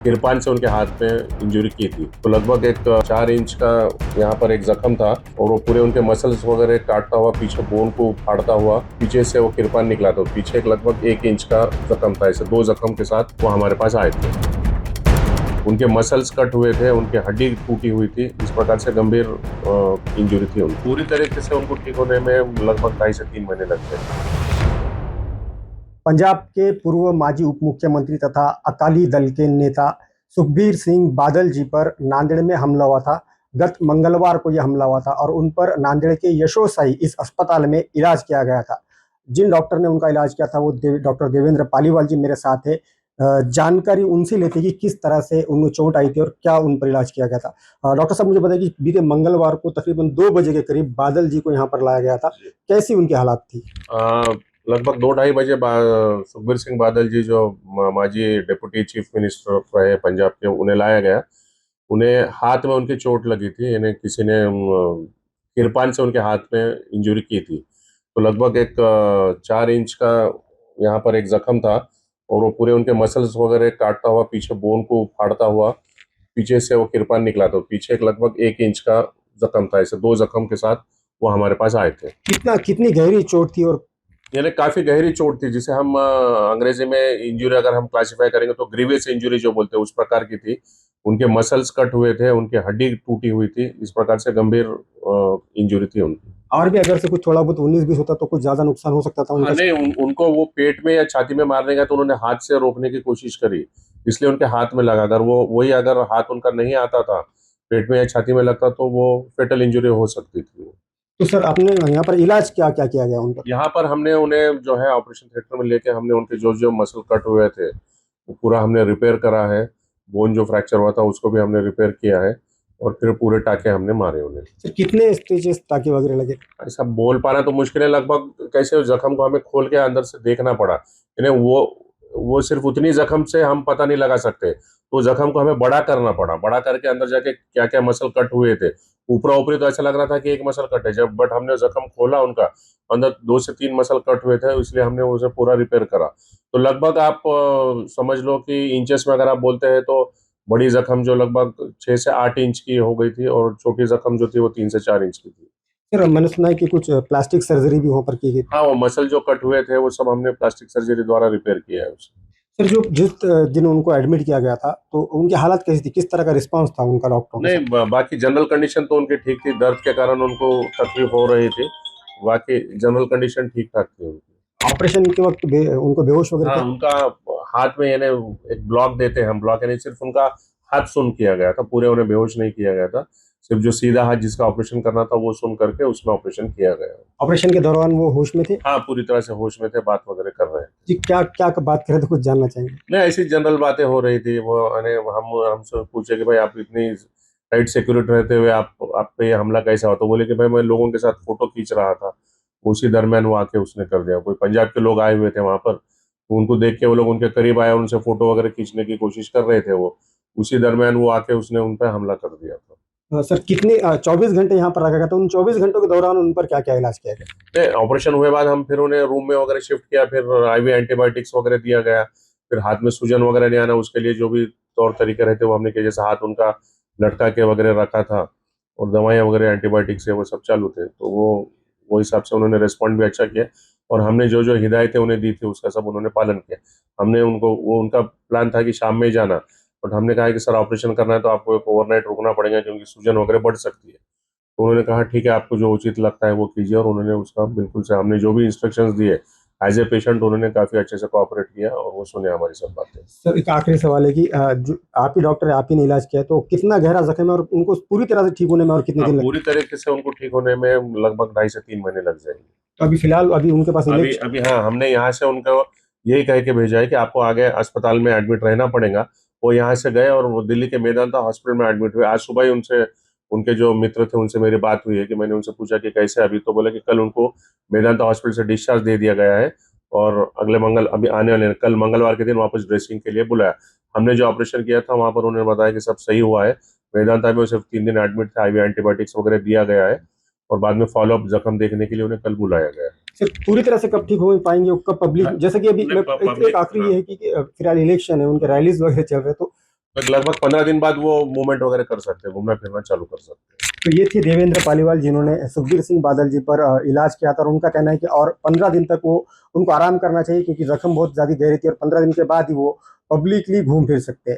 किरपान से उनके हाथ में इंजरी की थी, तो लगभग एक 4 इंच का यहाँ पर एक जख्म था और वो पूरे उनके मसल्स वगैरह काटता हुआ पीछे बोन को फाड़ता हुआ पीछे से वो किरपान निकला था। पीछे एक लगभग 1 इंच का जख्म था। ऐसे 2 जख्म के साथ वो हमारे पास आए थे। उनके मसल्स कट हुए थे, उनकी हड्डी टूटी हुई थी। इस प्रकार से गंभीर इंजरी थी उनको। पूरी तरीके से उनको ठीक होने में लगभग 2.5 से 3 महीने लगते हैं। पंजाब के पूर्व माजी उप मुख्यमंत्री तथा अकाली दल के नेता सुखबीर सिंह बादल जी पर नांदेड़ में हमला हुआ था। गत मंगलवार को यह हमला हुआ था और उन पर नांदेड़ के यशोसाई इस अस्पताल में इलाज किया गया था। जिन डॉक्टर ने उनका इलाज किया था वो डॉक्टर देवेंद्र पालीवाल जी मेरे साथ है। जानकारी उनसे लेते कि किस तरह से उनको चोट आई थी और क्या उन पर इलाज किया गया था। डॉक्टर साहब, मुझे बताइए कि बीते मंगलवार को तकरीबन 2 बजे के करीब बादल जी को यहाँ पर लाया गया था। कैसी उनकी हालात थी? लगभग 2-2:30 बजे सुखबीर सिंह बादल जी जो माजी डिप्टी चीफ मिनिस्टर रहे पंजाब के, उन्हें लाया गया। उन्हें हाथ में उनकी चोट लगी थी, यानी किसी ने किरपान से उनके हाथ में इंजरी की थी। तो लगभग एक 4 इंच का यहाँ पर एक जख्म था और वो पूरे उनके मसल्स वगैरह काटता हुआ पीछे बोन को फाड़ता हुआ पीछे से वो किरपान निकला था। पीछे एक लगभग 1 इंच का जख्म था। ऐसे 2 जख्म के साथ वो हमारे पास आए थे। कितनी गहरी चोट थी? और यानी काफी गहरी चोट थी, जिसे हम अंग्रेजी में इंजरी अगर हम क्लासिफाई करेंगे तो ग्रीवियस इंजरी जो बोलते हैं उस प्रकार की थी। उनके मसल्स कट हुए थे, उनकी हड्डी टूटी हुई थी। इस प्रकार से गंभीर इंजरी थी उनकी। और भी अगर से कुछ थोड़ा बहुत 19-20 होता तो कुछ ज्यादा नुकसान हो सकता था हाँ उनका। नहीं, उनको वो पेट में या छाती में मारने का तो उन्होंने हाथ से रोकने की कोशिश करी, इसलिए उनके हाथ में लगा। अगर वो वही अगर हाथ उनका नहीं आता था, पेट में या छाती में लगता, तो वो फेटल इंजरी हो सकती थी। तो सर, आपने यहाँ पर इलाज क्या क्या किया गया उन पर? यहाँ पर हमने उन्हें जो है ऑपरेशन थिएटर में लेके हमने उनके जो जो मसल कट हुए थे वो पूरा हमने रिपेयर करा है। बोन जो फ्रैक्चर हुआ था उसको भी हमने रिपेयर किया है और फिर पूरे टाके हमने मारे उन्हें। सर, कितने स्टिचेस टाके वगैरह लगे? ऐसा बोल पाना तो मुश्किल है। लगभग कैसे उस जख्म को हमें खोल के अंदर से देखना पड़ा, यानी वो सिर्फ उतनी जख्म से हम पता नहीं लगा सकते, तो जख्म को हमें बड़ा करना पड़ा। बड़ा करके अंदर जाके क्या क्या मसल कट हुए थे, ऊपरा ऊपरी तो ऐसा लग रहा था कि एक मसल कट है, जब बट हमने जख्म खोला उनका, अंदर 2 से 3 मसल कट हुए थे, इसलिए हमने उसे पूरा रिपेयर करा। तो लगभग आप समझ लो कि इंचेस में अगर आप बोलते हैं तो बड़ी जख्म जो लगभग 6 से 8 इंच की हो गई थी और छोटी जख्म जो थी वो 3 से 4 इंच की थी। सर, मैंने सुना है कि कुछ प्लास्टिक सर्जरी भी वहाँ पर की गई। हाँ, वो मसल जो कट हुए थे वो सब हमने प्लास्टिक सर्जरी द्वारा रिपेयर किया है उसे। सर, जो जिस दिन उनको एडमिट किया गया था तो उनकी हालत कैसी थी? किस तरह का रिस्पांस था उनका डॉक्टरों के नहीं, साथ? बाकी जनरल कंडीशन तो उनकी ठीक थी। दर्द के कारण उनको तकलीफ हो रही थी, बाकी जनरल कंडीशन ठीक ठाक थी उनकी। ऑपरेशन के वक्त उनको बेहोश वगैरह हाँ, थे? उनका हाथ में यानी एक ब्लॉक देते हैं हम, ब्लॉक यानी सिर्फ उनका हाथ सुन किया गया था, पूरे उन्हें बेहोश नहीं किया गया था। सिर्फ जो सीधा हाथ जिसका ऑपरेशन करना था वो सुन करके उसमें ऑपरेशन किया गया। ऑपरेशन के दौरान वो होश में थे? हाँ, पूरी तरह से होश में थे, बात वगैरह कर रहे हैं। जी, क्या क्या बात करें तो कुछ जानना चाहेंगे? नहीं, ऐसी जनरल बातें हो रही थी। वो यानी हम हमसे पूछे कि भाई आप इतनी टाइट सिक्योरिटी रहते हुए आप पे ये हमला कैसा हुआ? तो बोले कि भाई मैं लोगों के साथ फोटो खींच रहा था, उसी दरमियान वो आके उसने कर दिया। कोई पंजाब के लोग आए हुए थे वहां पर, तो उनको देख के वो लोग उनके करीब आए, उनसे फोटो वगैरह खींचने की कोशिश कर रहे थे। वो उसी दरमियान वो आके उसने उन पर हमला कर दिया था। सर, कितने 24 घंटे यहाँ पर रखा गया था? उन 24 घंटों के दौरान उन पर क्या क्या इलाज किया गया? नहीं, ऑपरेशन हुए बाद हम फिर उन्हें रूम में वगैरह शिफ्ट किया, फिर आईवी एंटीबायोटिक्स वगैरह दिया गया। फिर हाथ में सूजन वगैरह नहीं आना उसके लिए जो भी तौर तरीके रहते वो हमने किए, जैसे हाथ उनका लटका के वगैरह रखा था और दवाइयाँ वगैरह एंटीबायोटिक्स है वो सब चालू थे। तो वो हिसाब से उन्होंने रिस्पॉन्ड भी अच्छा किया और हमने जो जो हिदायतें उन्हें दी थी उसका सब उन्होंने पालन किया। हमने उनको वो उनका प्लान था कि शाम में ही जाना, बट हमने कहा कि सर ऑपरेशन करना है तो आपको एक ओवरनाइट रुकना पड़ेगा क्योंकि सूजन वगैरह बढ़ सकती है। तो उन्होंने कहा ठीक है, आपको जो उचित लगता है वो कीजिए, और उन्होंने उसका बिल्कुल से हमने जो भी इंस्ट्रक्शंस दिए एज ए पेशेंट उन्होंने काफी अच्छे से कोऑपरेट किया और वो सुने हमारी सब बातें। सर, एक आखिरी सवाल है कि जो आप ही डॉक्टर है, आप ही ने इलाज किया है, तो कितना गहरा जख्म है और उनको पूरी तरह से ठीक होने में और कितने हाँ, दिन लगे? पूरी तरीके से उनको ठीक होने में लगभग 2.5 से 3 महीने लग जाएंगे। तो अभी फिलहाल अभी उनके पास अभी इलेक्शन। अभी हाँ, हमने यहाँ से उनको यही कह के भेजा है कि आपको आगे अस्पताल में एडमिट रहना पड़ेगा। वो यहाँ से गए और वो दिल्ली के मेदांता हॉस्पिटल में एडमिट हुए। आज सुबह ही उनसे, उनके जो मित्र थे उनसे मेरी बात हुई है कि मैंने उनसे पूछा कि कैसे अभी, तो बोला कि कल उनको मेदांता हॉस्पिटल से डिस्चार्ज दे दिया गया है और अगले मंगल अभी आने वाले कल मंगलवार के दिन वापस ड्रेसिंग के लिए बुलाया। हमने जो ऑपरेशन किया था वहां पर उन्होंने बताया कि सब सही हुआ है। मेदांता में वो सिर्फ 3 दिन एडमिट थे, आईवी एंटीबायोटिक्स वगैरह दिया गया है और बाद में फॉलोअप जख्म देखने के लिए उन्हें कल बुलाया गया है। सर, पूरी तरह से कब ठीक हो पाएंगे? कब पब्लिक, हाँ, जैसे कि अभी नहीं, एक पब्लिक, आखिरी हाँ। ये है कि फिलहाल इलेक्शन है, उनके रैलीज वगैरह चल रहे हैं, तो तो लगभग 15 दिन बाद वो मूवमेंट वगैरह कर सकते हैं, घूमना फिरना चालू कर सकते हैं। तो ये थे देवेंद्र पालीवाल जिन्होंने सुखबीर सिंह बादल जी पर इलाज किया था, और उनका कहना है कि और 15 दिन तक वो उनको आराम करना चाहिए, क्योंकि जख्म बहुत ज़्यादा गहरी थी और 15 दिन के बाद ही वो पब्लिकली घूम फिर सकते हैं।